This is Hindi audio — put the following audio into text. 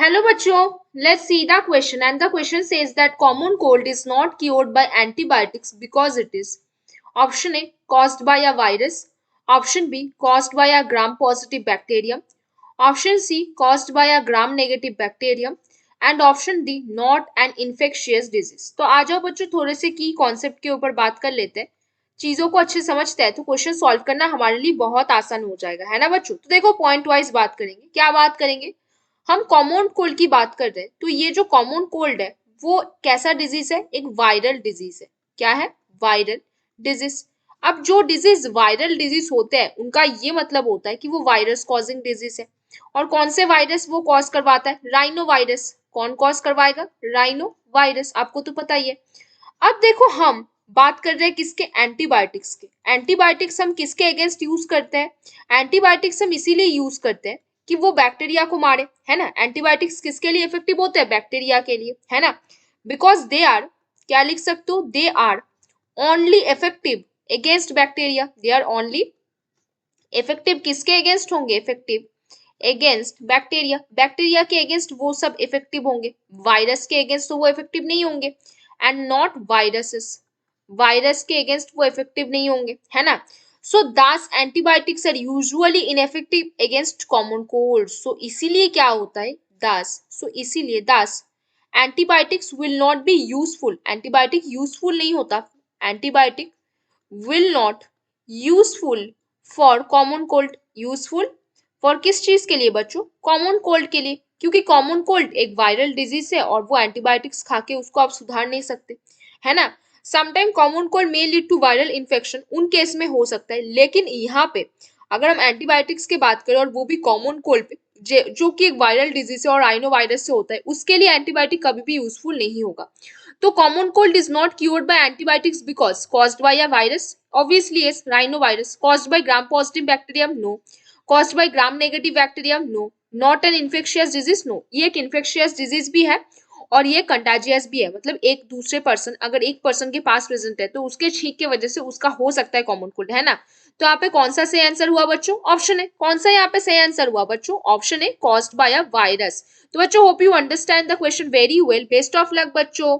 Hello बच्चों, let's see the question and the question says that common cold is not cured by antibiotics because it is option A caused by a virus, option B caused by a gram positive bacterium, option C caused by a gram negative bacterium and option D not an infectious disease। तो आ जाओ बच्चों थोड़े से की कॉन्सेप्ट के ऊपर बात कर लेते हैं, चीजों को अच्छे समझते हैं तो क्वेश्चन सॉल्व करना हमारे लिए बहुत आसान हो जाएगा, है ना बच्चों। तो देखो पॉइंट वाइज बात करेंगे, क्या बात करेंगे, हम कॉमन कोल्ड की बात कर रहे हैं तो ये जो कॉमन कोल्ड है वो कैसा डिजीज है, एक वायरल डिजीज है। क्या है, वायरल डिजीज। अब जो डिजीज वायरल डिजीज होते हैं उनका ये मतलब होता है कि वो वायरस कॉजिंग डिजीज है। और कौन से वायरस वो कॉज करवाता है, राइनो वायरस। कौन कॉज करवाएगा, राइनो वायरस, आपको तो पता ही है। अब देखो हम बात कर रहे हैं किसके, एंटीबायोटिक्स के। एंटीबायोटिक्स हम किसके अगेंस्ट यूज करते हैं, एंटीबायोटिक्स हम इसीलिए यूज करते हैं कि वो बैक्टीरिया को मारे, है ना। एंटीबायोटिक्स किसके लिए इफेक्टिव होते हैं, बैक्टीरिया के लिए, है ना। बिकॉज दे आर, क्या लिख सकते हो, they are only effective against bacteria. They are only effective किसके अगेंस्ट होंगे, इफेक्टिव अगेंस्ट बैक्टीरिया। बैक्टीरिया के अगेंस्ट वो सब इफेक्टिव होंगे, वायरस के अगेंस्ट तो वो इफेक्टिव नहीं होंगे। एंड नॉट वायरसेस, वायरस के अगेंस्ट वो इफेक्टिव नहीं होंगे, है ना। So thus antibiotics are usually ineffective against common cold. So इसीलिए क्या होता है, दास, सो इसीलिए thus antibiotics will not be useful. Antibiotic useful नहीं होता, antibiotic will not useful for common cold. Useful for किस चीज के लिए बच्चों, कॉमन कोल्ड के लिए, क्योंकि कॉमन कोल्ड एक वायरल डिजीज है और वो एंटीबायोटिक्स खा के उसको आप सुधार नहीं सकते, है ना। Sometime common cold may lead to viral infection, उन केस में हो सकता है, लेकिन यहाँ पे अगर हम एंटीबायोटिक्स की बात करें और वो भी कॉमन कोल्ड पे जो कि एक वायरल डिजीज है और राइनो वायरस से होता है, उसके लिए एंटीबायोटिक कभी भी यूजफुल नहीं होगा। तो common cold is not cured by antibiotics because caused by a virus, obviously yes, rhinovirus. Caused by gram positive bacterium, no. Caused by gram negative bacterium, no. Not an infectious disease, no. ये एक इन्फेक्शियस डिजीज भी है और ये कंटाजियस भी है, मतलब एक दूसरे पर्सन, अगर एक पर्सन के पास प्रेजेंट है तो उसके छींक के वजह से उसका हो सकता है कॉमन कोल्ड, है ना। तो यहाँ पे कौन सा सही आंसर हुआ बच्चों, ऑप्शन है। कौन सा यहाँ पे सही आंसर हुआ बच्चों, ऑप्शन है, कॉज्ड बाय अ वायरस। तो बच्चों hope you understand the question very well. Best of luck बच्चों।